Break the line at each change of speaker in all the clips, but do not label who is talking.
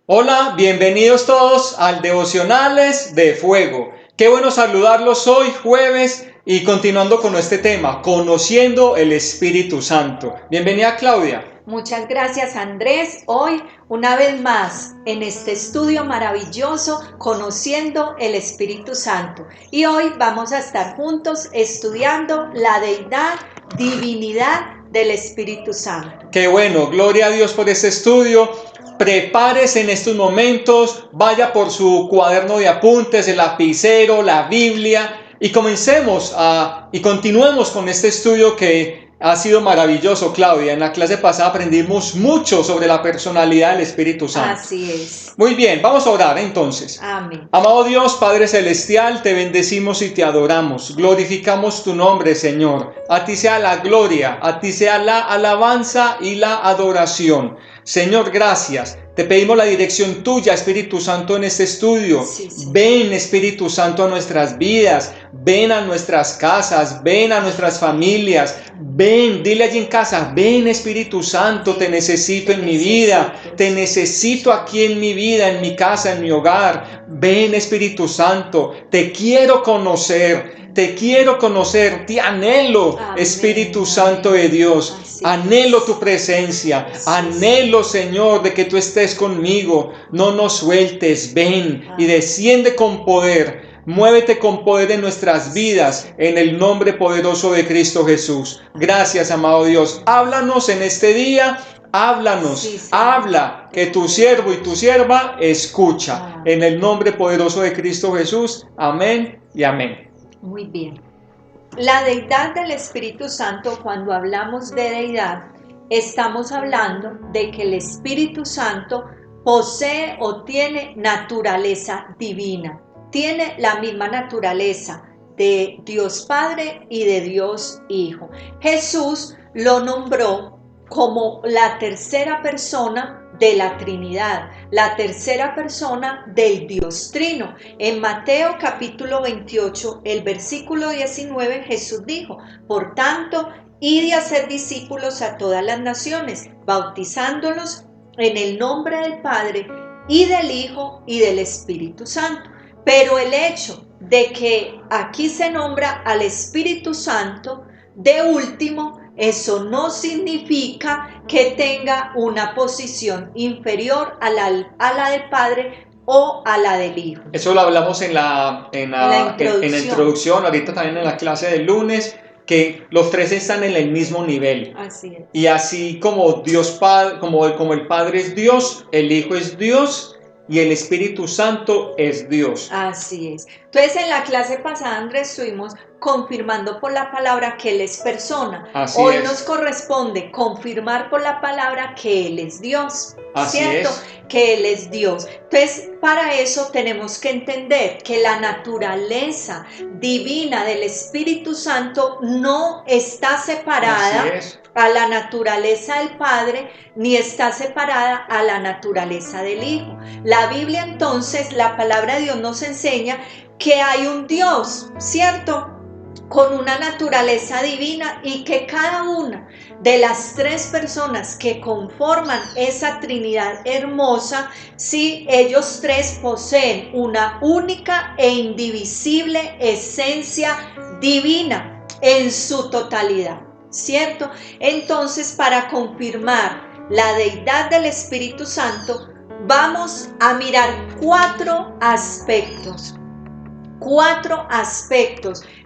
Hola, bienvenidos todos al Devocionales de Fuego. Qué bueno saludarlos hoy jueves y continuando con este tema, conociendo el Espíritu Santo. Bienvenida Claudia.
Muchas gracias Andrés. Hoy una vez más en este estudio maravilloso conociendo el Espíritu Santo. Y hoy vamos a estar juntos estudiando la deidad, divinidad del Espíritu Santo.
Qué bueno, gloria a Dios por este estudio. Prepárese en estos momentos, vaya por su cuaderno de apuntes, el lapicero, la Biblia y continuemos con este estudio que ha sido maravilloso, Claudia. En la clase pasada aprendimos mucho sobre la personalidad del Espíritu Santo.
Así es.
Muy bien, vamos a orar entonces.
Amén.
Amado Dios, Padre Celestial, te bendecimos y te adoramos. Glorificamos tu nombre, Señor. A ti sea la gloria, a ti sea la alabanza y la adoración. Señor, gracias. Te pedimos la dirección tuya, Espíritu Santo, en este estudio.
Sí.
Ven, Espíritu Santo, a nuestras vidas. Ven a nuestras casas. Ven a nuestras familias. Ven, dile allí en casa. Ven, Espíritu Santo, te necesito en mi vida. Te necesito aquí en mi vida, en mi casa, en mi hogar. Ven, Espíritu Santo, te quiero conocer. Te anhelo,
Amén,
Espíritu Santo de Dios. Anhelo tu presencia. Anhelo, Señor, de que tú estés conmigo. No nos sueltes. Ven y desciende con poder. Muévete con poder en nuestras vidas, en el nombre poderoso de Cristo Jesús. Gracias, amado Dios. Háblanos en este día. Háblanos, habla, que tu siervo y tu sierva escucha. En el nombre poderoso de Cristo Jesús. Amén y amén.
Muy bien. La deidad del Espíritu Santo, cuando hablamos de deidad, estamos hablando de que el Espíritu Santo posee o tiene naturaleza divina. Tiene la misma naturaleza de Dios Padre y de Dios Hijo. Jesús lo nombró como la tercera persona de la Trinidad, la tercera persona del Dios Trino. En Mateo capítulo 28, el versículo 19, Jesús dijo: por tanto, id y hacer discípulos a todas las naciones, bautizándolos en el nombre del Padre y del Hijo y del Espíritu Santo. Pero el hecho de que aquí se nombra al Espíritu Santo de último, eso no significa que tenga una posición inferior a la del Padre o a la del Hijo.
Eso lo hablamos en la introducción, ahorita también en la clase del lunes, que los tres están en el mismo nivel.
Así es.
Y así como Dios Padre, como el Padre es Dios, el Hijo es Dios y el Espíritu Santo es Dios.
Así es. Entonces en la clase pasada, Andrés, estuvimos confirmando por la palabra que Él es persona. Hoy nos corresponde confirmar por la palabra que Él es Dios. ¿Cierto? Que Él es Dios. Entonces, para eso tenemos que entender que la naturaleza divina del Espíritu Santo no está separada a la naturaleza del Padre, ni está separada a la naturaleza del Hijo. La Biblia entonces, la palabra de Dios nos enseña que hay un Dios, ¿cierto?, con una naturaleza divina, y que cada una de las tres personas que conforman esa Trinidad hermosa, sí, ellos tres poseen una única e indivisible esencia divina en su totalidad, ¿cierto? Entonces, para confirmar la deidad del Espíritu Santo, vamos a mirar cuatro aspectos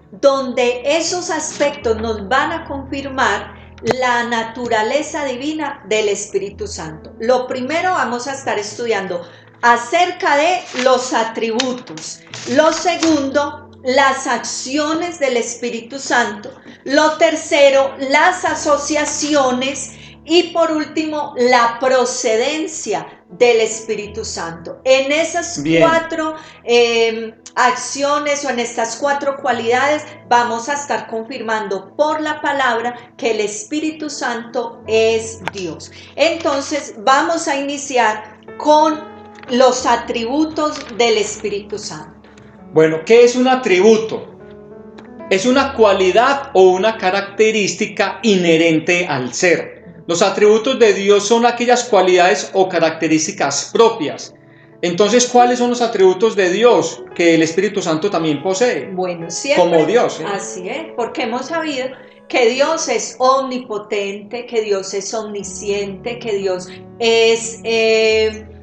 donde esos aspectos nos van a confirmar la naturaleza divina del Espíritu Santo. Lo primero, vamos a estar estudiando acerca de los atributos. Lo segundo, las acciones del Espíritu Santo. Lo tercero, las asociaciones. Y por último, la procedencia del Espíritu Santo. En esas cuatro acciones o en estas cuatro cualidades vamos a estar confirmando por la palabra que el Espíritu Santo es Dios. Entonces vamos a iniciar con los atributos del Espíritu Santo.
Bueno, ¿qué es un atributo? Es una cualidad o una característica inherente al ser. Los atributos de Dios son aquellas cualidades o características propias. Entonces, ¿cuáles son los atributos de Dios que el Espíritu Santo también posee?
Bueno, siempre.
Como Dios.
Así es, porque hemos sabido que Dios es omnipotente, que Dios es omnisciente, que Dios es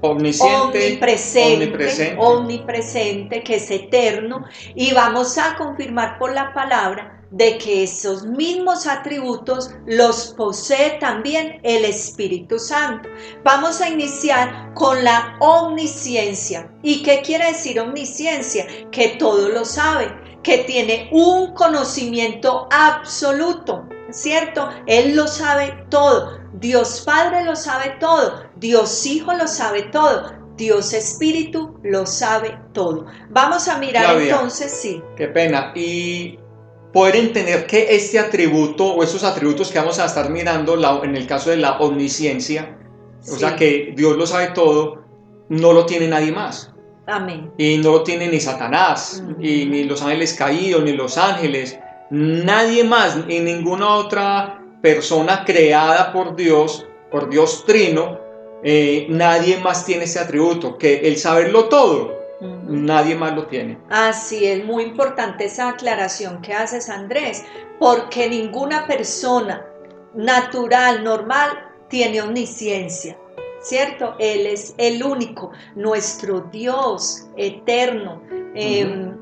omnipresente, que es eterno, y vamos a confirmar por la palabra de que esos mismos atributos los posee también el Espíritu Santo. Vamos a iniciar con la omnisciencia. ¿Y qué quiere decir omnisciencia? Que todo lo sabe, que tiene un conocimiento absoluto, ¿cierto? Él lo sabe todo. Dios Padre lo sabe todo. Dios Hijo lo sabe todo. Dios Espíritu lo sabe todo. Vamos a mirar, Claudia, entonces, sí.
Qué pena. Y poder entender que este atributo o esos atributos que vamos a estar mirando en el caso de la omnisciencia, sí, o sea que Dios lo sabe todo, no lo tiene nadie más.
Amén.
Y no lo tiene ni Satanás, y ni los ángeles caídos, ni los ángeles, nadie más, y ninguna otra persona creada por Dios Trino, nadie más tiene ese atributo, que el saberlo todo. Nadie más lo tiene.
Así es, muy importante esa aclaración que haces, Andrés, porque ninguna persona natural, normal, tiene omnisciencia, ¿cierto? Él es el único, nuestro Dios eterno,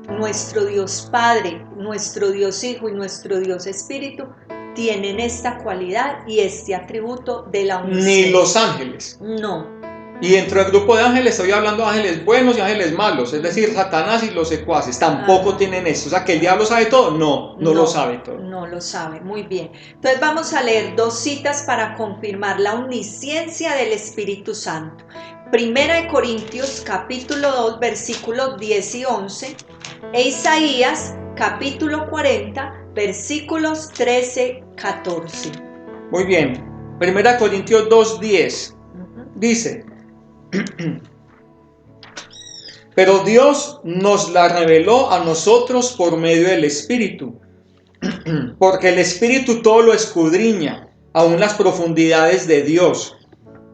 nuestro Dios Padre, nuestro Dios Hijo y nuestro Dios Espíritu tienen esta cualidad y este atributo de la omnisciencia.
Ni los ángeles.
No.
Y dentro del grupo de ángeles estoy hablando de ángeles buenos y ángeles malos, es decir, Satanás y los secuaces tampoco tienen eso. O sea, que el diablo sabe todo, no lo sabe todo.
No lo sabe, muy bien. Entonces vamos a leer dos citas para confirmar la omnisciencia del Espíritu Santo. Primera de Corintios capítulo 2 versículos 10 y 11 e Isaías capítulo 40 versículos 13, 14.
Muy bien, Primera de Corintios 2, 10 dice: pero Dios nos la reveló a nosotros por medio del Espíritu, porque el Espíritu todo lo escudriña, aun las profundidades de Dios.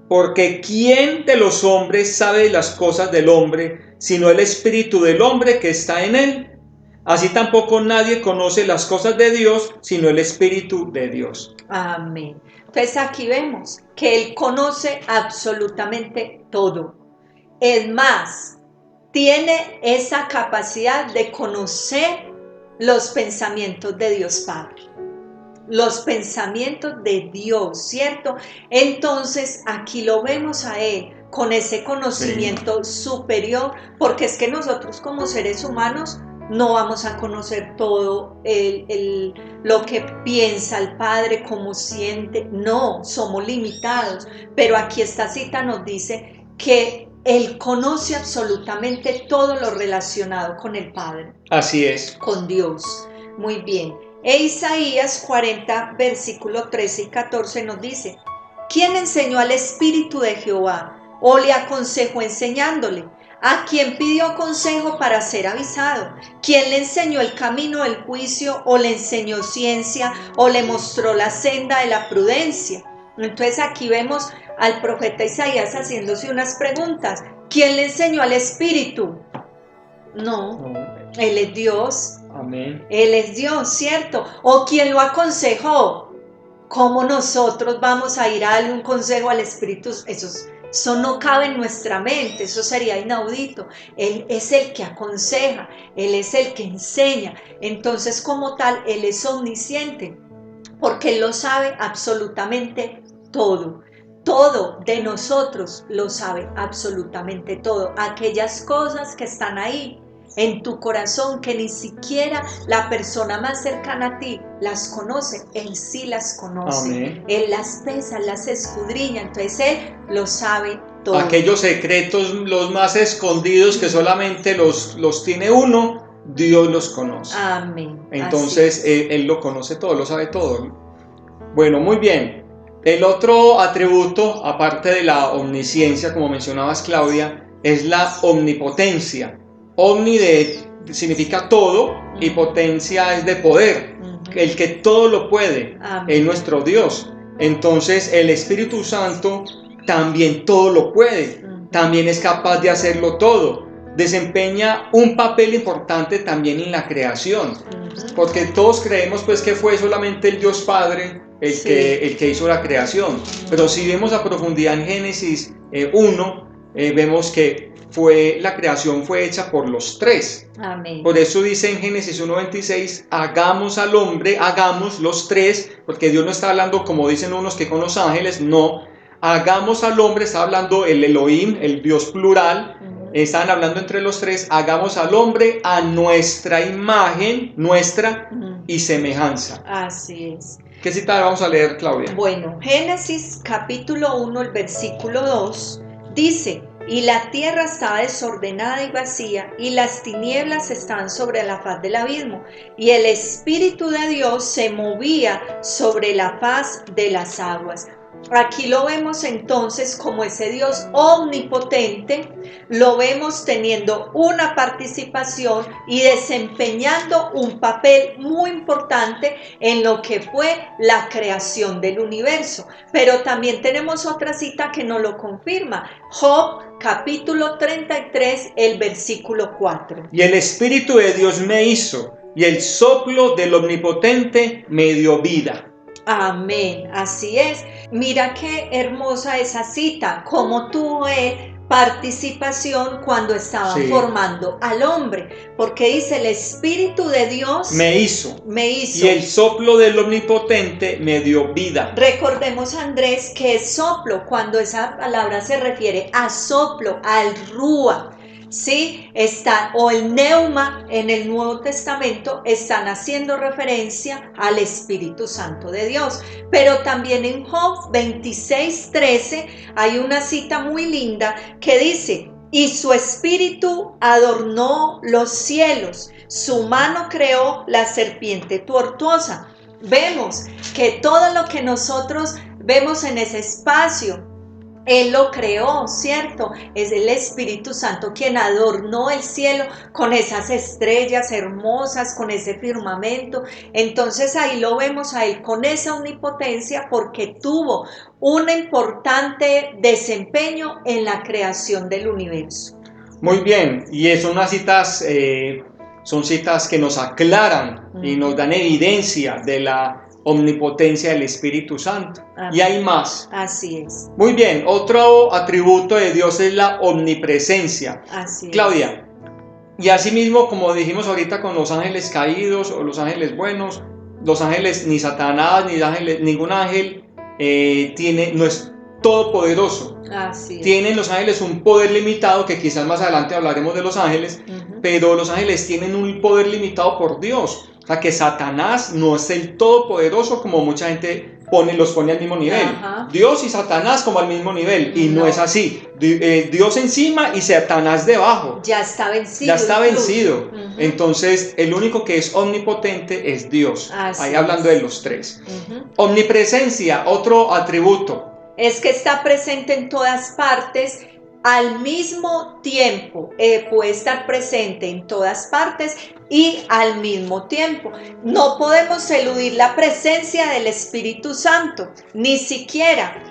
Porque ¿quién de los hombres sabe las cosas del hombre, sino el Espíritu del hombre que está en él? Así tampoco nadie conoce las cosas de Dios, sino el Espíritu de Dios.
Amén. Entonces aquí vemos que Él conoce absolutamente todo. Es más, tiene esa capacidad de conocer los pensamientos de Dios Padre. Los pensamientos de Dios, ¿cierto? Entonces aquí lo vemos a Él con ese conocimiento superior, porque es que nosotros como seres humanos no vamos a conocer todo lo que piensa el Padre, cómo siente. No, somos limitados. Pero aquí esta cita nos dice que Él conoce absolutamente todo lo relacionado con el Padre.
Así es.
Con Dios. Muy bien. E Isaías 40, versículo 13 y 14 nos dice: ¿quién enseñó al Espíritu de Jehová o le aconsejó enseñándole? ¿A quién pidió consejo para ser avisado? ¿Quién le enseñó el camino del juicio o le enseñó ciencia o le mostró la senda de la prudencia? Entonces aquí vemos al profeta Isaías haciéndose unas preguntas. ¿Quién le enseñó al Espíritu? No, Él es Dios.
Amén.
Él es Dios, ¿cierto? ¿O quién lo aconsejó? ¿Cómo nosotros vamos a ir a darle un consejo al Espíritu? Eso no cabe en nuestra mente, eso sería inaudito. Él es el que aconseja, Él es el que enseña. Entonces, como tal, Él es omnisciente, porque Él lo sabe absolutamente todo. Todo de nosotros lo sabe absolutamente todo. Aquellas cosas que están ahí en tu corazón que ni siquiera la persona más cercana a ti las conoce, Él sí las conoce.
Amén.
Él las pesa, las escudriña, entonces Él lo sabe todo.
Aquellos secretos, los más escondidos que solamente los tiene uno, Dios los conoce.
Amén.
Entonces Él lo conoce todo, lo sabe todo. Bueno, muy bien. El otro atributo, aparte de la omnisciencia, como mencionabas, Claudia, es la omnipotencia. Omni significa todo y potencia es de poder. El que todo lo puede.
Amén.
Es nuestro Dios. Entonces el Espíritu Santo también todo lo puede, también es capaz de hacerlo todo. Desempeña un papel importante también en la creación, porque todos creemos pues que fue solamente el Dios Padre el que hizo la creación, pero si vemos a profundidad en Génesis 1, vemos que la creación fue hecha por los tres.
Amén.
Por eso dice en Génesis 1:26, hagamos al hombre, hagamos los tres, porque Dios no está hablando como dicen unos que con los ángeles, no, hagamos al hombre, está hablando el Elohim, el Dios plural, están hablando entre los tres, hagamos al hombre a nuestra imagen, nuestra y semejanza.
Así es.
¿Qué cita vamos a leer, Claudia?
Bueno, Génesis capítulo 1, el versículo 2, dice: y la tierra estaba desordenada y vacía, y las tinieblas estaban sobre la faz del abismo, y el Espíritu de Dios se movía sobre la faz de las aguas. Aquí lo vemos entonces como ese Dios omnipotente, lo vemos teniendo una participación y desempeñando un papel muy importante en lo que fue la creación del universo. Pero también tenemos otra cita que nos lo confirma, Job capítulo 33, el versículo 4.
Y el Espíritu de Dios me hizo, y el soplo del Omnipotente me dio vida.
Amén, así es. Mira qué hermosa esa cita, cómo tuvo participación cuando estaban formando al hombre, porque dice el Espíritu de Dios
me hizo, y el soplo del Omnipotente me dio vida.
Recordemos, Andrés, que es soplo, cuando esa palabra se refiere a soplo, al rúa. Sí, o el neuma en el Nuevo Testamento están haciendo referencia al Espíritu Santo de Dios, pero también en Job 26:13 hay una cita muy linda que dice: y su espíritu adornó los cielos, su mano creó la serpiente tortuosa. Vemos que todo lo que nosotros vemos en ese espacio, Él lo creó, ¿cierto? Es el Espíritu Santo quien adornó el cielo con esas estrellas hermosas, con ese firmamento. Entonces ahí lo vemos a Él con esa omnipotencia, porque tuvo un importante desempeño en la creación del universo.
Muy bien, y son unas citas, son citas que nos aclaran y nos dan evidencia de la omnipotencia del Espíritu Santo. Amén. Y hay más.
Así es.
Muy bien, otro atributo de Dios es la omnipresencia.
Así
Claudia, es. Y asimismo, como dijimos ahorita con los ángeles caídos o los ángeles buenos, los ángeles, ni Satanás, ni ángeles, ningún ángel no es todopoderoso.
Así
tienen los ángeles un poder limitado, que quizás más adelante hablaremos de los ángeles, pero los ángeles tienen un poder limitado por Dios. O sea, que Satanás no es el todopoderoso como mucha gente los pone al mismo nivel. Dios y Satanás como al mismo nivel, y no es así. Dios encima y Satanás debajo.
Ya está vencido.
Ya está vencido. Entonces, el único que es omnipotente es Dios. Ahí hablando de los tres. Omnipresencia, otro atributo.
Es que está presente en todas partes al mismo tiempo. Puede estar presente en todas partes y al mismo tiempo. No podemos eludir la presencia del Espíritu Santo, ni siquiera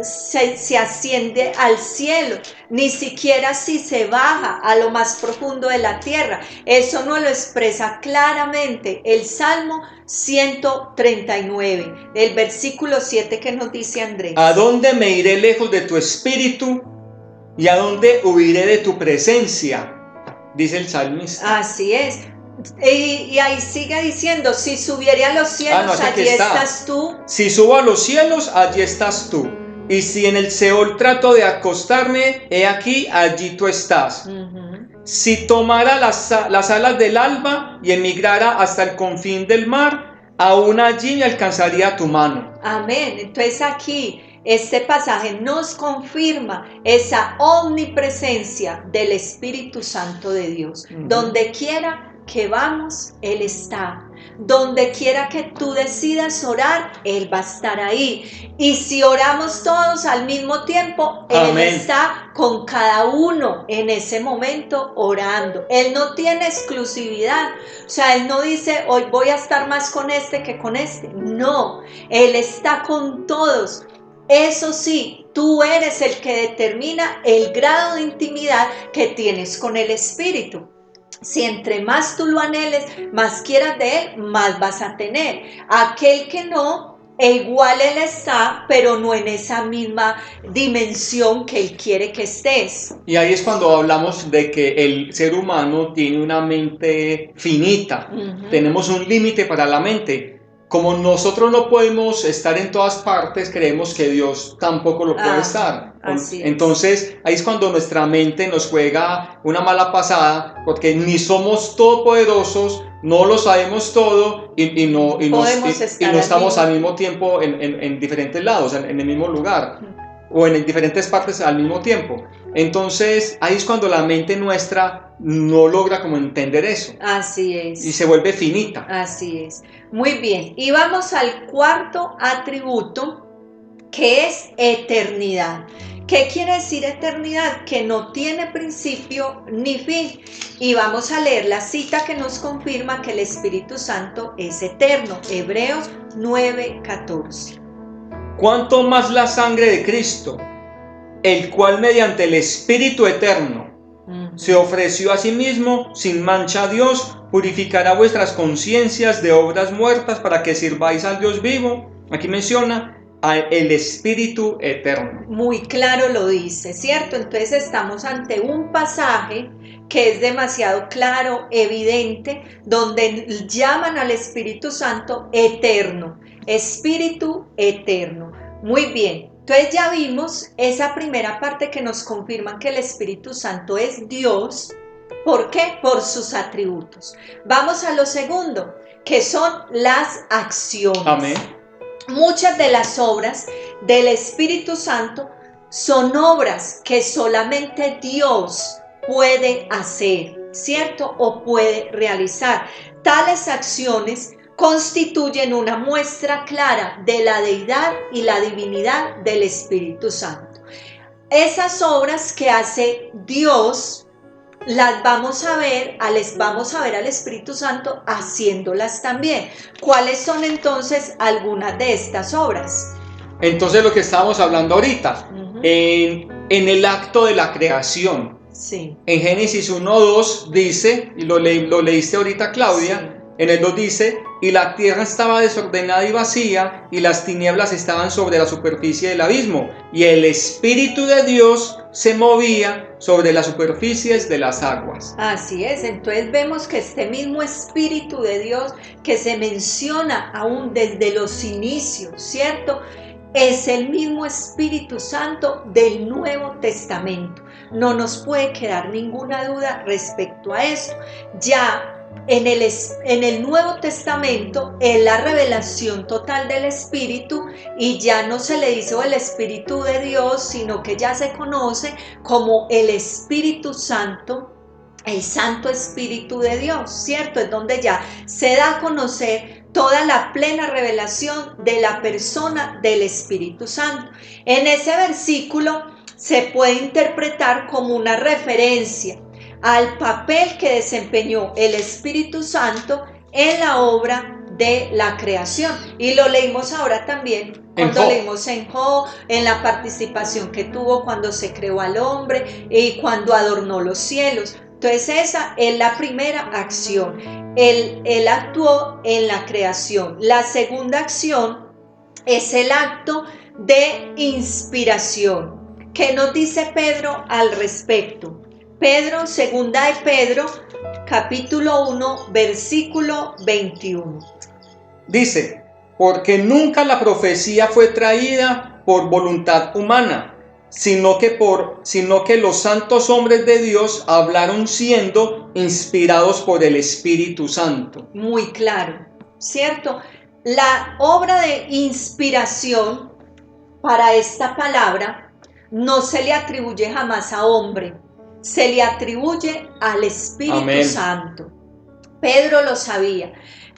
se asciende al cielo, ni siquiera si se baja a lo más profundo de la tierra. Eso nos lo expresa claramente el Salmo 139, el versículo 7, que nos dice Andrés:
¿a dónde me iré lejos de tu espíritu? ¿Y a dónde huiré de tu presencia? Dice el salmista.
Así es. Y ahí sigue diciendo: si subiere a los cielos, allí estás tú.
Si subo a los cielos, allí estás tú. Y si en el Seol trato de acostarme, he aquí, allí tú estás. Si tomara las alas del alba y emigrara hasta el confín del mar, aún allí me alcanzaría tu mano.
Amén. Entonces aquí este pasaje nos confirma esa omnipresencia del Espíritu Santo de Dios. Donde quiera que vamos, Él está. Donde quiera que tú decidas orar, Él va a estar ahí. Y si oramos todos al mismo tiempo, Él está con cada uno en ese momento orando. Él no tiene exclusividad. O sea, Él no dice, hoy voy a estar más con este que con este. No, Él está con todos. Eso sí, tú eres el que determina el grado de intimidad que tienes con el Espíritu. Si entre más tú lo anheles, más quieras de Él, más vas a tener. Aquel que no, igual Él está, pero no en esa misma dimensión que Él quiere que estés.
Y ahí es cuando hablamos de que el ser humano tiene una mente finita. Tenemos un límite para la mente. Como nosotros no podemos estar en todas partes, creemos que Dios tampoco lo puede estar. Entonces, ahí es cuando nuestra mente nos juega una mala pasada, porque ni somos todopoderosos, no lo sabemos todo y no estamos al mismo tiempo en diferentes lados, en el mismo lugar, o en diferentes partes al mismo tiempo. Entonces, ahí es cuando la mente nuestra no logra como entender eso.
Así es.
Y se vuelve finita.
Así es. Muy bien. Y vamos al cuarto atributo, que es eternidad. ¿Qué quiere decir eternidad? Que no tiene principio ni fin. Y vamos a leer la cita que nos confirma que el Espíritu Santo es eterno. Hebreos 9:14.
¿Cuánto más la sangre de Cristo, el cual mediante el Espíritu eterno se ofreció a sí mismo sin mancha a Dios, purificará vuestras conciencias de obras muertas para que sirváis al Dios vivo? Aquí menciona el Espíritu eterno.
Muy claro lo dice, ¿cierto? Entonces estamos ante un pasaje que es demasiado claro, evidente, donde llaman al Espíritu Santo eterno, Espíritu eterno. Muy bien. Entonces ya vimos esa primera parte que nos confirma que el Espíritu Santo es Dios. ¿Por qué? Por sus atributos. Vamos a lo segundo, que son las acciones.
Amén.
Muchas de las obras del Espíritu Santo son obras que solamente Dios puede hacer, ¿cierto? O puede realizar. Tales acciones constituyen una muestra clara de la deidad y la divinidad del Espíritu Santo. Esas obras que hace Dios las vamos a ver al Espíritu Santo haciéndolas también. ¿Cuáles son entonces algunas de estas obras?
Entonces lo que estábamos hablando ahorita, en el acto de la creación.
Sí.
En Génesis 1:2 dice, y lo leíste ahorita, Claudia, sí. En el 2 dice, y la tierra estaba desordenada y vacía, y las tinieblas estaban sobre la superficie del abismo, y el Espíritu de Dios se movía sobre las superficies de las aguas.
Así es, entonces vemos que este mismo Espíritu de Dios que se menciona aún desde los inicios, ¿cierto? Es el mismo Espíritu Santo del Nuevo Testamento. No nos puede quedar ninguna duda respecto a esto. Ya en el Nuevo Testamento es la revelación total del Espíritu y ya no se le dice el Espíritu de Dios, sino que ya se conoce como el Espíritu Santo, el Santo Espíritu de Dios, ¿cierto? Es donde ya se da a conocer toda la plena revelación de la persona del Espíritu Santo. En ese versículo se puede interpretar como una referencia al papel que desempeñó el Espíritu Santo en la obra de la creación. Y lo leímos ahora también cuando leímos en Job, en la participación que tuvo cuando se creó al hombre y cuando adornó los cielos. Entonces esa es la primera acción. Él actuó en la creación. La segunda acción es el acto de inspiración. ¿Qué nos dice Pedro al respecto? Pedro, segunda de Pedro, capítulo 1, versículo 21.
Dice, porque nunca la profecía fue traída por voluntad humana, sino que los santos hombres de Dios hablaron siendo inspirados por el Espíritu Santo.
Muy claro, ¿cierto? La obra de inspiración para esta palabra no se le atribuye jamás a hombre, se le atribuye al Espíritu Amén. Santo. Pedro lo sabía.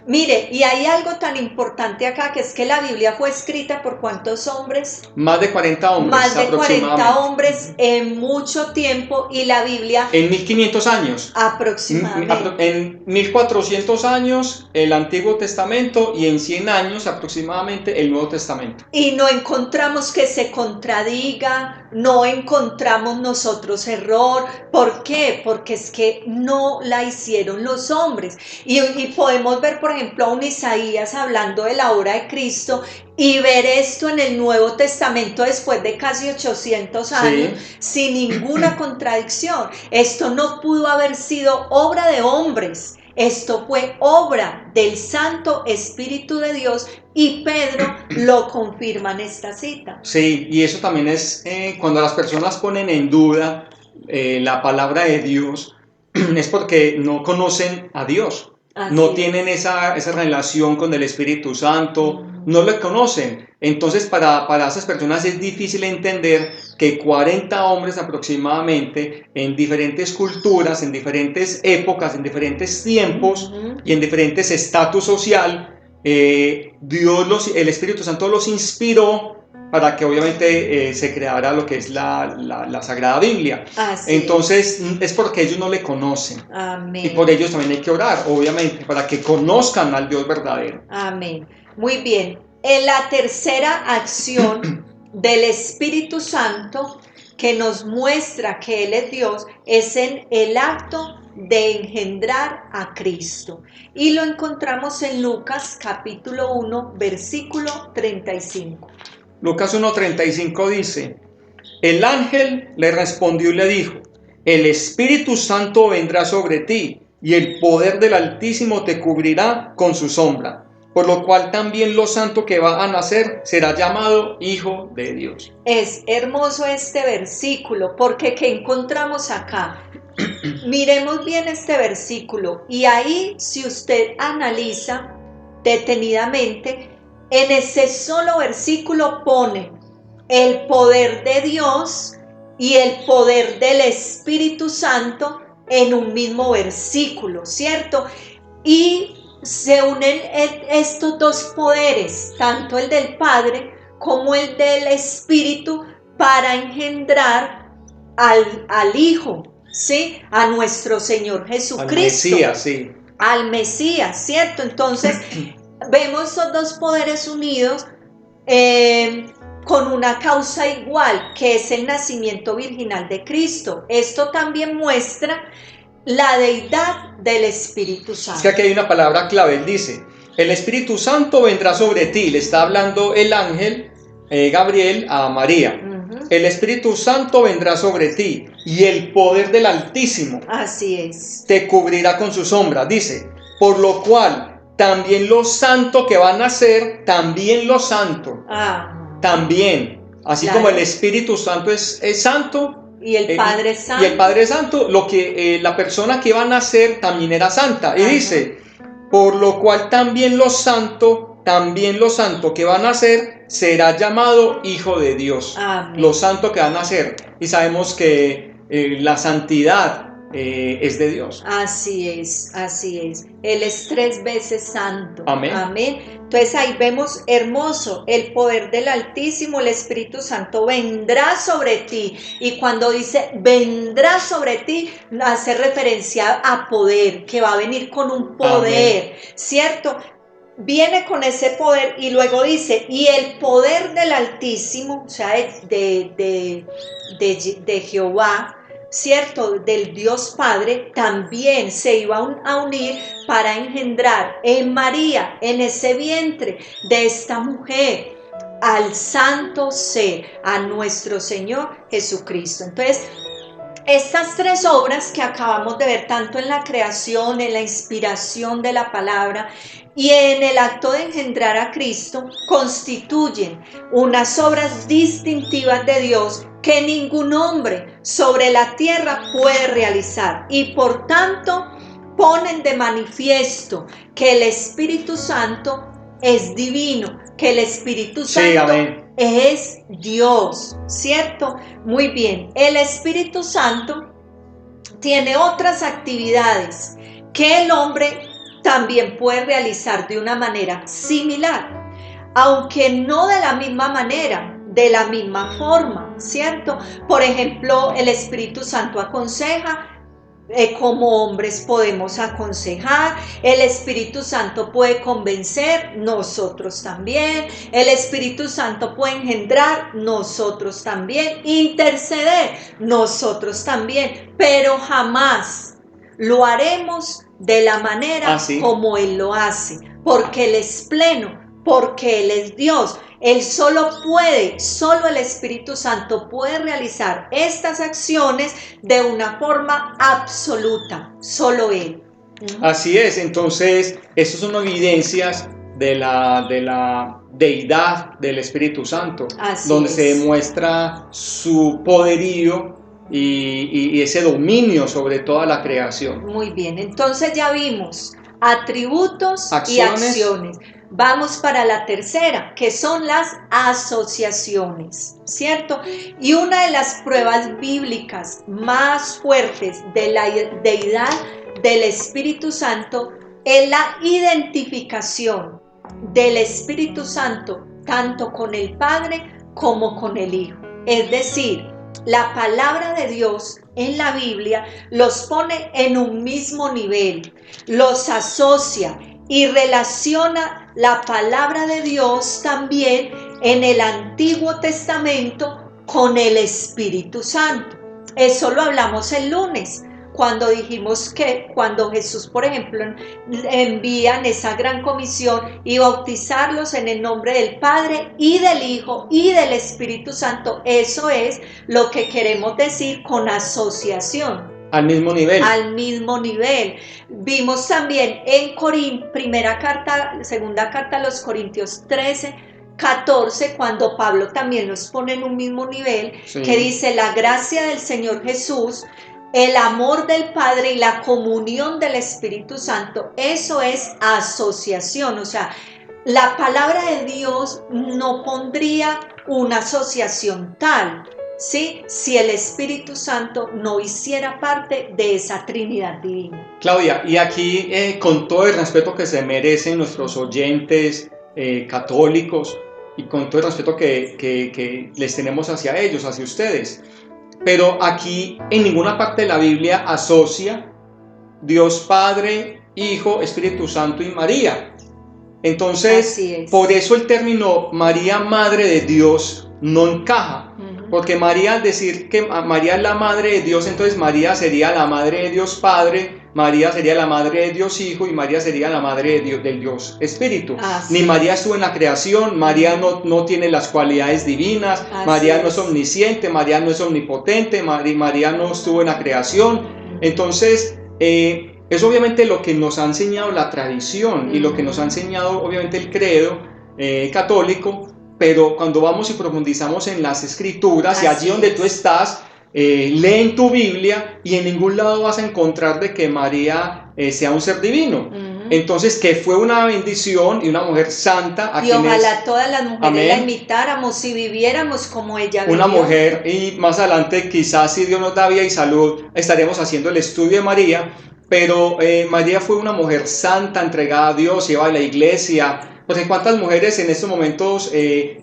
Mire, y hay algo tan importante acá, que es que la Biblia fue escrita por ¿cuántos hombres?
Más de 40 hombres.
Más de 40 hombres en mucho tiempo, y la Biblia...
En 1500 años.
Aproximadamente.
En 1400 años el Antiguo Testamento y en 100 años aproximadamente el Nuevo Testamento.
Y no encontramos que se contradiga, no encontramos nosotros error. ¿Por qué? Porque es que no la hicieron los hombres. Y podemos ver, por ejemplo, a un Isaías hablando de la obra de Cristo y ver esto en el Nuevo Testamento después de casi 800 años, sí, sin ninguna contradicción. Esto no pudo haber sido obra de hombres. Esto fue obra del Santo Espíritu de Dios, y Pedro lo confirma en esta cita.
Sí, y eso también es cuando las personas ponen en duda la palabra de Dios, es porque no conocen a Dios. Así no tienen esa relación con el Espíritu Santo, no lo conocen. Entonces para esas personas es difícil entender que 40 hombres aproximadamente en diferentes culturas, en diferentes épocas, en diferentes tiempos y en diferentes estatus social, el Espíritu Santo los inspiró para que obviamente se creara lo que es la Sagrada Biblia. Así entonces es porque ellos no le conocen. Amén. Y por ellos también hay que orar, obviamente, para que conozcan al Dios verdadero.
Amén. Muy bien. En la tercera acción del Espíritu Santo que nos muestra que Él es Dios es en el acto de engendrar a Cristo. Y lo encontramos en Lucas capítulo 1, versículo 35.
Lucas 1:35 dice: el ángel le respondió y le dijo: el Espíritu Santo vendrá sobre ti, y el poder del Altísimo te cubrirá con su sombra, por lo cual también lo santo que va a nacer será llamado Hijo de Dios.
Es hermoso este versículo, porque ¿qué encontramos acá? Miremos bien este versículo, y ahí, si usted analiza detenidamente, en ese solo versículo pone el poder de Dios y el poder del Espíritu Santo en un mismo versículo, ¿cierto? Y se unen estos dos poderes, tanto el del Padre como el del Espíritu, para engendrar al Hijo, ¿sí? A nuestro Señor Jesucristo. Al
Mesías, sí.
Al Mesías, ¿cierto? Entonces vemos estos dos poderes unidos con una causa igual, que es el nacimiento virginal de Cristo. Esto también muestra la deidad del Espíritu Santo.
Es que aquí hay una palabra clave. Él dice: el Espíritu Santo vendrá sobre ti. Le está hablando el ángel Gabriel a María. El Espíritu Santo vendrá sobre ti, y el poder del Altísimo,
así es,
te cubrirá con su sombra. Dice: por lo cual también lo santo que va a nacer, también lo santo, también, así claro, como el Espíritu Santo es santo,
y el Padre Santo.
Y el Padre Santo, lo que la persona que va a nacer también era santa. Y dice: por lo cual también lo santo que va a nacer será llamado Hijo de Dios. Amén. Lo santo que va a nacer. Y sabemos que la santidad es de Dios.
Así es, así es. Él es 3 veces santo.
Amén.
Amén. Entonces ahí vemos hermoso el poder del Altísimo, el Espíritu Santo vendrá sobre ti. Y cuando dice vendrá sobre ti, hace referencia a poder, que va a venir con un poder. Amén. ¿Cierto? Viene con ese poder, y luego dice: y el poder del Altísimo, o sea, de Jehová, ¿cierto? Del Dios Padre, también se iba a unir para engendrar en María, en ese vientre de esta mujer, al santo ser, a nuestro Señor Jesucristo. Entonces, estas 3 obras que acabamos de ver, tanto en la creación, en la inspiración de la palabra y en el acto de engendrar a Cristo, constituyen unas obras distintivas de Dios que ningún hombre sobre la tierra puede realizar, y por tanto ponen de manifiesto que el Espíritu Santo es divino, que el Espíritu Santo es Dios, ¿cierto? Muy bien, el Espíritu Santo tiene otras actividades que el hombre también puede realizar de una manera similar, aunque no de la misma manera, de la misma forma, ¿cierto? Por ejemplo, el Espíritu Santo aconseja, como hombres podemos aconsejar, el Espíritu Santo puede convencer, nosotros también, el Espíritu Santo puede engendrar, nosotros también, interceder, nosotros también, pero jamás lo haremos de la manera como Él lo hace, porque Él es pleno, porque Él es Dios. Él solo el Espíritu Santo puede realizar estas acciones de una forma absoluta, solo Él.
Así es, entonces, estas son evidencias de la deidad del Espíritu Santo, donde se demuestra su poderío y ese dominio sobre toda la creación.
Muy bien, entonces ya vimos atributos y acciones. Vamos para la tercera, que son las asociaciones, ¿cierto? Y una de las pruebas bíblicas más fuertes de la deidad del Espíritu Santo es la identificación del Espíritu Santo tanto con el Padre como con el Hijo. Es decir, la palabra de Dios en la Biblia los pone en un mismo nivel, los asocia y relaciona la palabra de Dios también en el Antiguo Testamento con el Espíritu Santo. Eso lo hablamos el lunes, cuando dijimos que cuando Jesús, por ejemplo, envía en esa gran comisión y bautizarlos en el nombre del Padre y del Hijo y del Espíritu Santo, eso es lo que queremos decir con asociación.
Al mismo nivel.
Al mismo nivel. Vimos también en segunda carta a los Corintios 13:14, cuando Pablo también los pone en un mismo nivel, que dice: la gracia del Señor Jesús, el amor del Padre y la comunión del Espíritu Santo, eso es asociación. O sea, la palabra de Dios no pondría una asociación tal, ¿sí? Si el Espíritu Santo no hiciera parte de esa Trinidad divina.
Claudia, y aquí con todo el respeto que se merecen nuestros oyentes católicos y con todo el respeto que les tenemos hacia ellos, hacia ustedes, pero aquí en ninguna parte de la Biblia asocia Dios Padre, Hijo, Espíritu Santo y María. Entonces, por eso el término María, Madre de Dios, no encaja. Porque María, al decir que María es la Madre de Dios, entonces María sería la Madre de Dios Padre, María sería la Madre de Dios Hijo y María sería la Madre de Dios, del Dios Espíritu. Ni María estuvo en la creación, María no tiene las cualidades divinas, María no es omnisciente, María no es omnipotente, María no estuvo en la creación. Entonces, es obviamente lo que nos ha enseñado la tradición y lo que nos ha enseñado obviamente el credo católico, pero cuando vamos y profundizamos en las escrituras y allí donde tú estás, lee en tu Biblia y en ningún lado vas a encontrar de que María sea un ser divino. Entonces, que fue una bendición y una mujer santa.
Y ojalá todas las mujeres la imitáramos y viviéramos como ella vivió.
Una mujer, y más adelante quizás si Dios nos da vida y salud, estaremos haciendo el estudio de María, pero María fue una mujer santa, entregada a Dios, iba a la iglesia. Porque ¿cuántas mujeres en estos momentos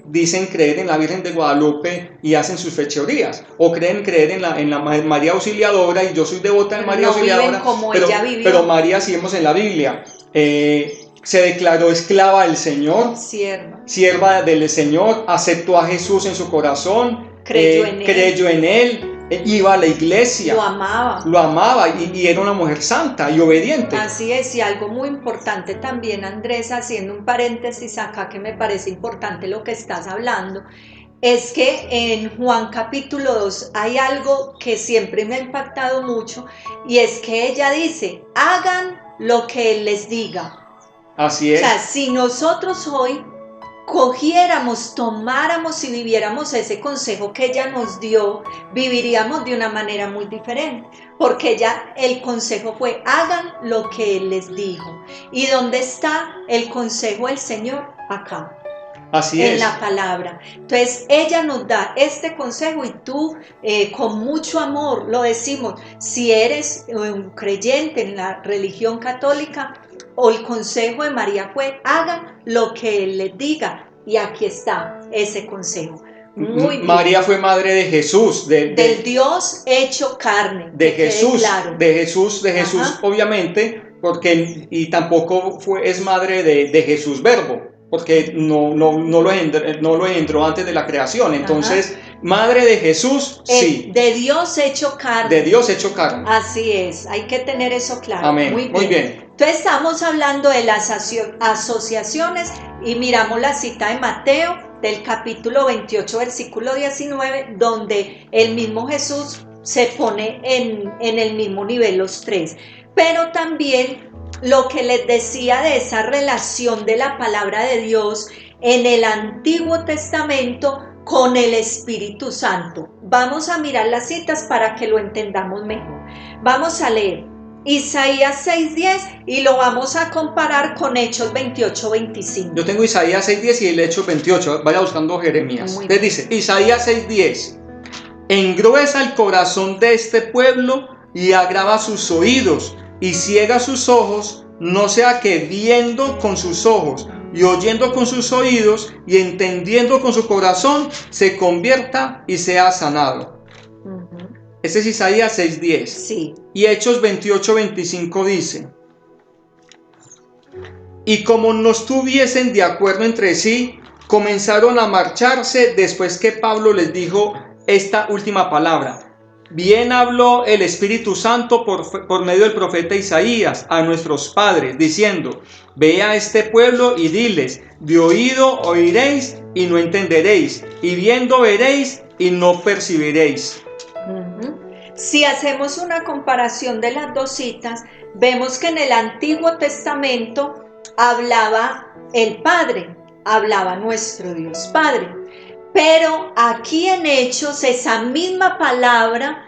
dicen creer en la Virgen de Guadalupe y hacen sus fechorías? O creen creer en la María Auxiliadora, y yo soy devota de María Auxiliadora, pero María, si vemos en la Biblia, se declaró esclava del Señor, sierva del Señor, aceptó a Jesús en su corazón, creyó en él, iba a la iglesia,
lo amaba
y era una mujer santa y obediente.
Así es, y algo muy importante también, Andrés, haciendo un paréntesis acá que me parece importante lo que estás hablando, es que en Juan capítulo 2 hay algo que siempre me ha impactado mucho, y es que ella dice: hagan lo que Él les diga.
Así es.
O sea, si nosotros hoy cogiéramos, tomáramos y viviéramos ese consejo que ella nos dio, viviríamos de una manera muy diferente, porque el consejo fue: hagan lo que Él les dijo. ¿Y dónde está el consejo del Señor? Acá.
Así
en
es.
la palabra. Entonces ella nos da este consejo y tú con mucho amor lo decimos. Si eres un creyente en la religión católica, o el consejo de María fue: hagan lo que Él les diga. Y aquí está ese consejo. Muy bien.
María fue madre de Jesús,
del Dios hecho carne.
De Jesús,
claro.
de Jesús, obviamente, porque y tampoco es madre de Jesús Verbo, porque no lo engendró antes de la creación. Entonces, madre de Jesús, sí.
De Dios hecho carne.
De Dios hecho carne.
Así es, hay que tener eso claro.
Amén. Muy bien.
Entonces estamos hablando de las asociaciones y miramos la cita de Mateo del capítulo 28, versículo 19, donde el mismo Jesús se pone en el mismo nivel los tres. Pero también lo que les decía de esa relación de la palabra de Dios en el Antiguo Testamento con el Espíritu Santo. Vamos a mirar las citas para que lo entendamos mejor. Vamos a leer Isaías 6:10 y lo vamos a comparar con Hechos 28:25.
Yo tengo Isaías 6:10 y el Hechos 28. Vaya buscando Jeremías. Entonces dice, Isaías 6:10: engruesa el corazón de este pueblo y agrava sus oídos y ciega sus ojos, no sea que viendo con sus ojos y oyendo con sus oídos y entendiendo con su corazón se convierta y sea sanado. Este es Isaías 6:10.
Sí.
Y Hechos 28:25 dice: y como no estuviesen de acuerdo entre sí, comenzaron a marcharse después que Pablo les dijo esta última palabra: bien habló el Espíritu Santo por medio del profeta Isaías a nuestros padres, diciendo: ve a este pueblo y diles, de oído oiréis y no entenderéis, y viendo veréis y no percibiréis.
Si hacemos una comparación de las dos citas, vemos que en el Antiguo Testamento hablaba el Padre, hablaba nuestro Dios Padre. Pero aquí en Hechos, esa misma palabra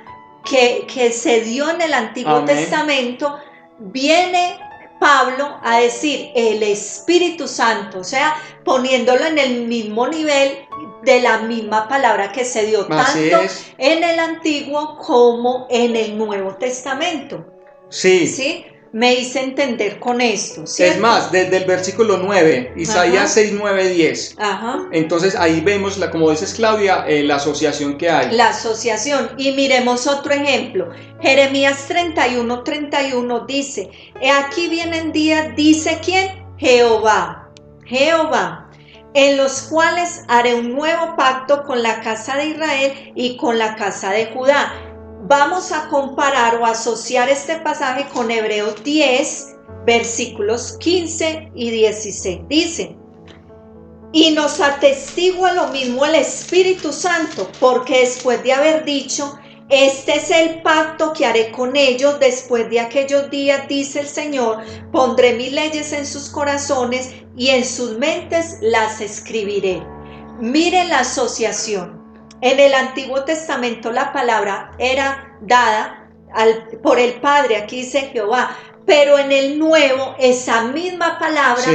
que se dio en el Antiguo Testamento, viene Pablo a decir el Espíritu Santo, o sea, poniéndolo en el mismo nivel de la misma palabra que se dio tanto en el Antiguo como en el Nuevo Testamento.
Sí.
Me hice entender con esto, ¿cierto?
Es más, desde el versículo 9, Isaías 6, 9, 10. Entonces ahí vemos, como dices Claudia, la asociación que hay.
La asociación. Y miremos otro ejemplo. Jeremías 31, 31 dice: he aquí vienen días, dice ¿quién? Jehová, en los cuales haré un nuevo pacto con la casa de Israel y con la casa de Judá. Vamos a comparar o asociar este pasaje con Hebreos 10, versículos 15 y 16. Dice: y nos atestigua lo mismo el Espíritu Santo, porque después de haber dicho: este es el pacto que haré con ellos después de aquellos días, dice el Señor, pondré mis leyes en sus corazones y en sus mentes las escribiré. Miren la asociación. En el Antiguo Testamento la palabra era dada por el Padre, aquí dice Jehová, pero en el Nuevo esa misma palabra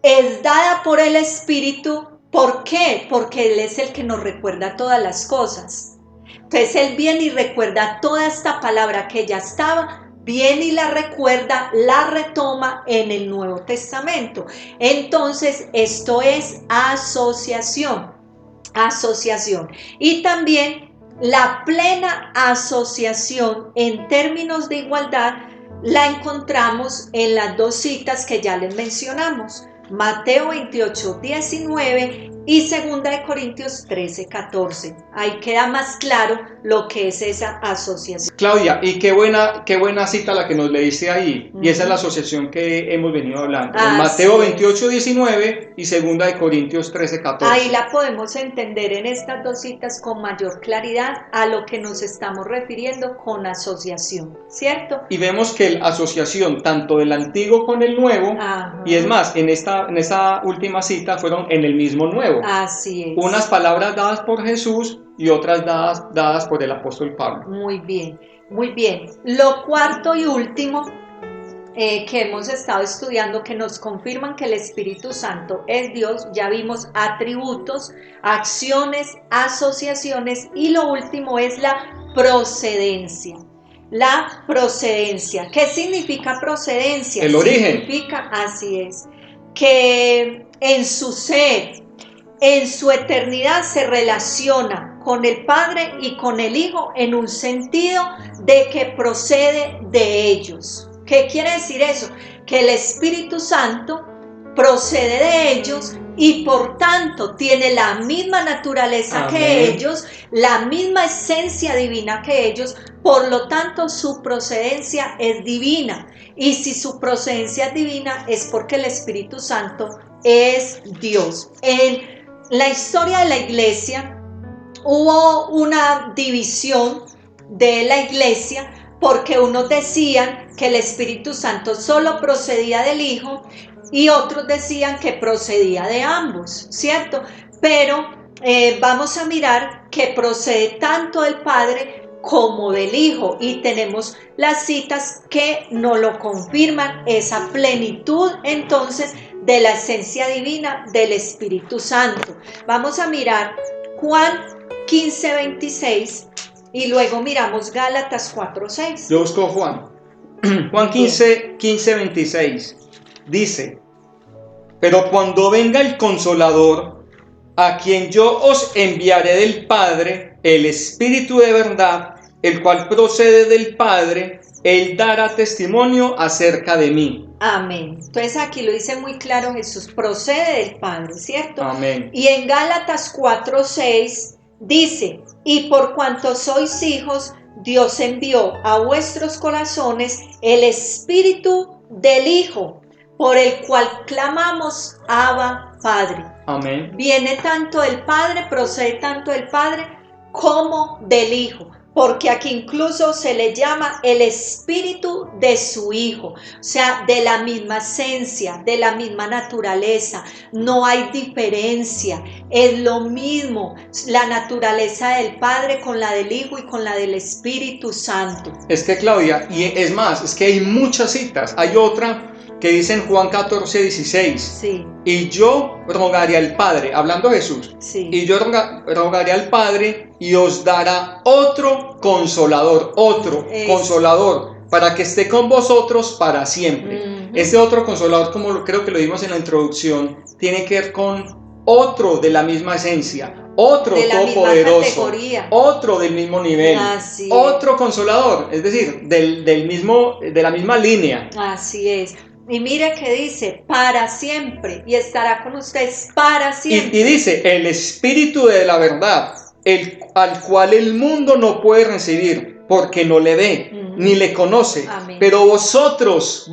es dada por el Espíritu. ¿Por qué? Porque Él es el que nos recuerda todas las cosas. Entonces Él viene y recuerda toda esta palabra que ya estaba, viene y la recuerda, la retoma en el Nuevo Testamento. Entonces esto es asociación. Y también la plena asociación en términos de igualdad la encontramos en las dos citas que ya les mencionamos, Mateo 28, 19 y 2 Corintios 13, 14. Ahí queda más claro lo que es esa asociación.
Claudia, y qué buena cita la que nos leíste ahí. Y esa es la asociación que hemos venido hablando. Mateo 28, 19 y 2 Corintios 13, 14.
Ahí la podemos entender en estas dos citas con mayor claridad a lo que nos estamos refiriendo con asociación, ¿cierto?
Y vemos que la asociación tanto del Antiguo con el Nuevo, y es más, en esta última cita fueron en el mismo Nuevo.
Así es.
Unas palabras dadas por Jesús y otras dadas por el apóstol Pablo.
Muy bien, muy bien. Lo cuarto y último que hemos estado estudiando que nos confirman que el Espíritu Santo es Dios. Ya vimos atributos, acciones, asociaciones y lo último es la procedencia. La procedencia. ¿Qué significa procedencia?
El origen.
Significa, así es, que en su ser, en su eternidad se relaciona con el Padre y con el Hijo en un sentido de que procede de ellos. ¿Qué quiere decir eso? Que el Espíritu Santo procede de ellos y por tanto tiene la misma naturaleza que ellos, la misma esencia divina que ellos, por lo tanto su procedencia es divina. Y si su procedencia es divina es porque el Espíritu Santo es Dios. En la historia de la iglesia hubo una división de la iglesia porque unos decían que el Espíritu Santo solo procedía del Hijo y otros decían que procedía de ambos, ¿cierto? Pero vamos a mirar que procede tanto del Padre como del Hijo y tenemos las citas que nos lo confirman, esa plenitud entonces de la esencia divina del Espíritu Santo. Vamos a mirar Juan 15:26 y luego miramos Gálatas 4:6.
Yo busco Juan 15:26. Dice: pero cuando venga el Consolador, a quien yo os enviaré del Padre, el Espíritu de verdad, el cual procede del Padre, Él dará testimonio acerca de mí.
Amén. Entonces aquí lo dice muy claro Jesús, procede del Padre, ¿cierto?
Amén.
Y en Gálatas 4:6 dice: y por cuanto sois hijos, Dios envió a vuestros corazones el Espíritu del Hijo, por el cual clamamos, Abba, Padre.
Amén.
Viene tanto del Padre, procede tanto del Padre como del Hijo, porque aquí incluso se le llama el Espíritu de su Hijo, o sea, de la misma esencia, de la misma naturaleza, no hay diferencia, es lo mismo, la naturaleza del Padre con la del Hijo y con la del Espíritu Santo.
Es que Claudia, y es más, es que hay muchas citas, hay otra que dice en Juan 14:16,
sí.
y yo rogaré al Padre, hablando Jesús,
sí.
y yo rogaré al Padre y os dará otro consolador, consolador, para que esté con vosotros para siempre. Este otro consolador, como creo que lo vimos en la introducción, tiene que ver con otro de la misma esencia, otro todopoderoso, otro del mismo nivel, otro consolador, es decir, de la misma línea.
Así es. Y mire que dice, para siempre, y estará con ustedes para siempre.
Y dice, el Espíritu de la verdad, al cual el mundo no puede recibir, porque no le ve, ni le conoce.
Amén.
Pero nosotros,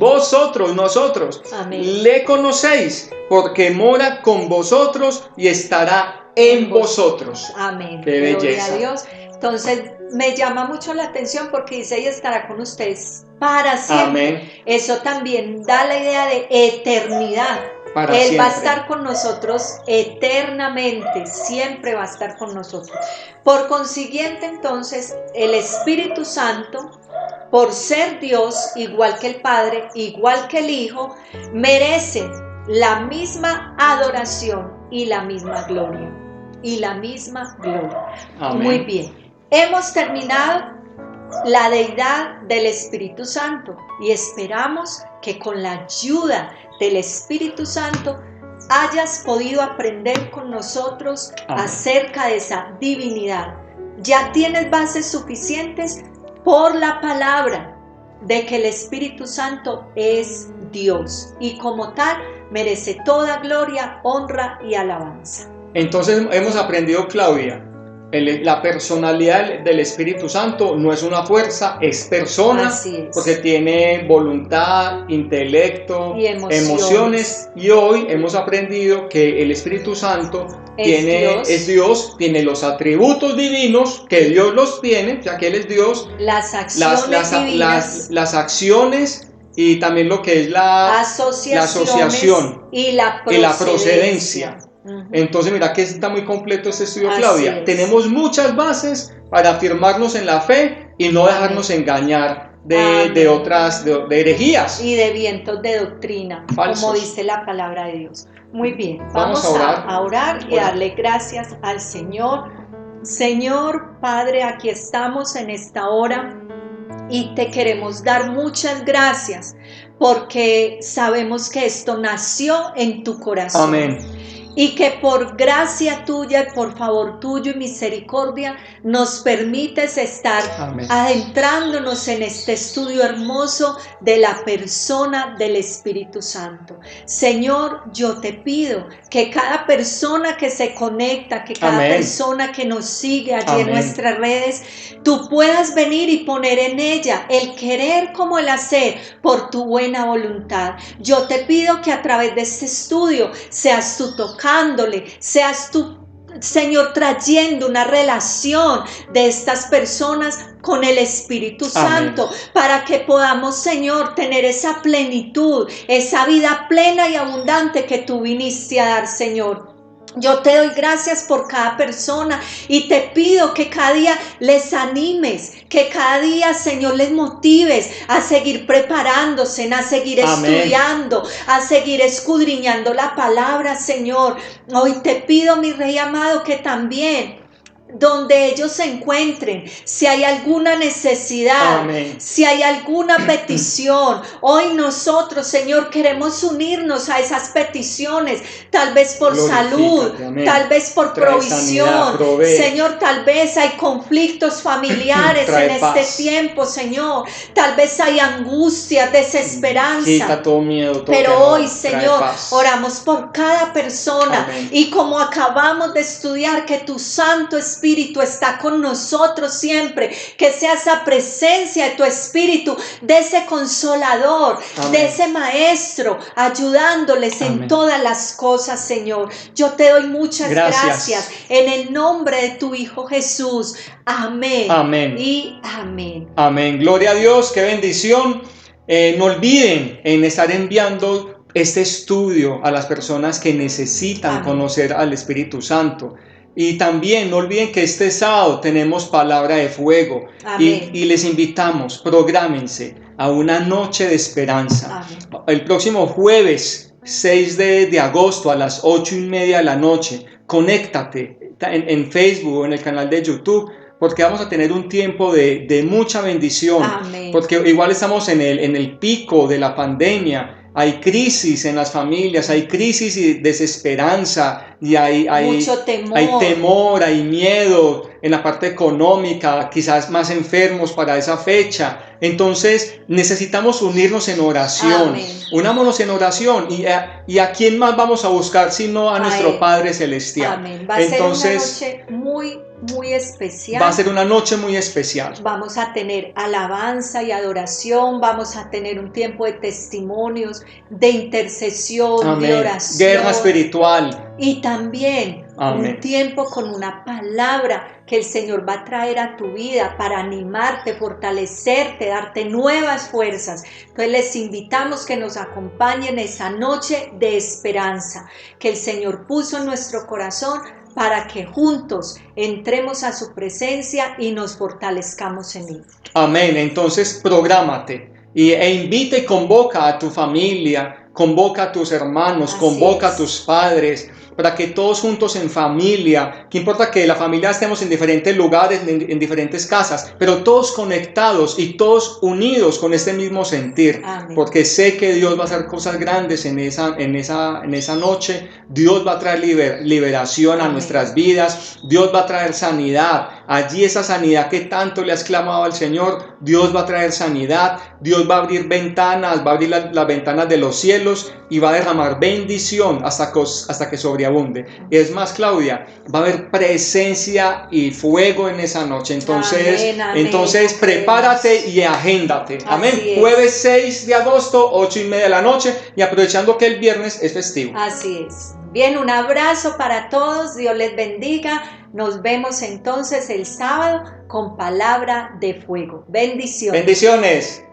Amén, le conocéis, porque mora con vosotros y estará en vosotros.
Amén.
Qué belleza.
Gloria a Dios. Entonces, me llama mucho la atención porque dice, y estará con ustedes para siempre.
Amén.
Eso también da la idea de eternidad.
Para
Él
siempre
va a estar con nosotros eternamente, siempre va a estar con nosotros. Por consiguiente, entonces, el Espíritu Santo, por ser Dios, igual que el Padre, igual que el Hijo, merece la misma adoración y la misma gloria.
Amén.
Muy bien. Hemos terminado la deidad del Espíritu Santo y esperamos que con la ayuda del Espíritu Santo hayas podido aprender con nosotros acerca de esa divinidad. Ya tienes bases suficientes por la palabra de que el Espíritu Santo es Dios y como tal merece toda gloria, honra y alabanza.
Entonces hemos aprendido, Claudia, la personalidad del Espíritu Santo no es una fuerza, es persona, porque tiene voluntad, intelecto y emociones. Y hoy hemos aprendido que el Espíritu Santo es Dios, tiene los atributos divinos, que Dios los tiene, ya que Él es Dios,
las acciones divinas,
las acciones y también lo que es la asociación
y la
procedencia. Entonces mira que está muy completo este estudio, Claudia. Tenemos muchas bases para afirmarnos en la fe y no dejarnos engañar de otras de herejías.
Y de vientos de doctrina,
falsos,
como dice la palabra de Dios. Muy bien, vamos a orar y darle gracias al Señor. Señor Padre, aquí estamos en esta hora y te queremos dar muchas gracias porque sabemos que esto nació en tu corazón.
Amén.
Y que por gracia tuya y por favor tuyo y misericordia nos permites estar adentrándonos en este estudio hermoso de la persona del Espíritu Santo. Señor, yo te pido que cada persona que se conecta, que cada persona que nos sigue allí en nuestras redes, tú puedas venir y poner en ella el querer como el hacer por tu buena voluntad. Yo te pido que a través de este estudio seas tú tocándole, seas tú, Señor, trayendo una relación de estas personas con el Espíritu Santo, para que podamos, Señor, tener esa plenitud, esa vida plena y abundante que tú viniste a dar, Señor. Yo te doy gracias por cada persona y te pido que cada día les animes, que cada día, Señor, les motives a seguir preparándose, a seguir estudiando, a seguir escudriñando la palabra, Señor. Hoy te pido, mi Rey amado, que también donde ellos se encuentren, si hay alguna necesidad, si hay alguna petición, hoy nosotros, Señor, queremos unirnos a esas peticiones, tal vez por salud, tal vez por provisión, Señor, tal vez hay conflictos familiares en este tiempo, Señor, tal vez hay angustia, desesperanza,
quita todo miedo, todo
pero
temor,
hoy, Señor, oramos por cada persona y como acabamos de estudiar, que tu Santo Espíritu está con nosotros siempre, que sea esa presencia de tu Espíritu, de ese consolador, de ese maestro, ayudándoles en todas las cosas, Señor. Yo te doy muchas gracias en el nombre de tu Hijo Jesús. Amén.
Amén.
Y amén.
Amén. Gloria a Dios, qué bendición. No olviden en estar enviando este estudio a las personas que necesitan conocer al Espíritu Santo. Y también no olviden que este sábado tenemos palabra de fuego y les invitamos, prográmense a una noche de esperanza. El próximo jueves 6 de agosto a las 8:30 de la noche, conéctate en Facebook o en el canal de YouTube, porque vamos a tener un tiempo de mucha bendición. Porque igual estamos en el pico de la pandemia. Hay crisis en las familias, hay crisis y desesperanza, y hay
mucho temor.
Hay temor, hay miedo en la parte económica, quizás más enfermos para esa fecha. Entonces necesitamos unirnos en oración. Unámonos en oración. ¿Y a quién más vamos a buscar sino a nuestro Padre Celestial?
Va a ser una noche muy especial.
Va a ser una noche muy especial.
Vamos a tener alabanza y adoración, vamos a tener un tiempo de testimonios, de intercesión, de oración.
Guerra espiritual.
Y también un tiempo con una palabra que el Señor va a traer a tu vida para animarte, fortalecerte, darte nuevas fuerzas. Entonces les invitamos que nos acompañen esa noche de esperanza que el Señor puso en nuestro corazón, para que juntos entremos a su presencia y nos fortalezcamos en él.
Amén. Entonces prográmate e invita y convoca a tu familia, convoca a tus hermanos, convoca a tus padres, para que todos juntos en familia, que importa que la familia estemos en diferentes lugares, en diferentes casas, pero todos conectados y todos unidos con este mismo sentir. Porque sé que Dios va a hacer cosas grandes en esa noche. Dios va a traer liberación a nuestras vidas. Dios va a traer sanidad. Allí esa sanidad que tanto le has clamado al Señor, Dios va a traer sanidad. Dios va a abrir ventanas, va a abrir las ventanas de los cielos y va a derramar bendición hasta que sobreabunde. Y es más, Claudia, va a haber presencia y fuego en esa noche. Entonces prepárate y agéndate. Amén. Jueves 6 de agosto, 8:30 de la noche, y aprovechando que el viernes es festivo.
Así es. Bien, un abrazo para todos. Dios les bendiga. Nos vemos entonces el sábado con palabra de fuego. Bendiciones.
Bendiciones.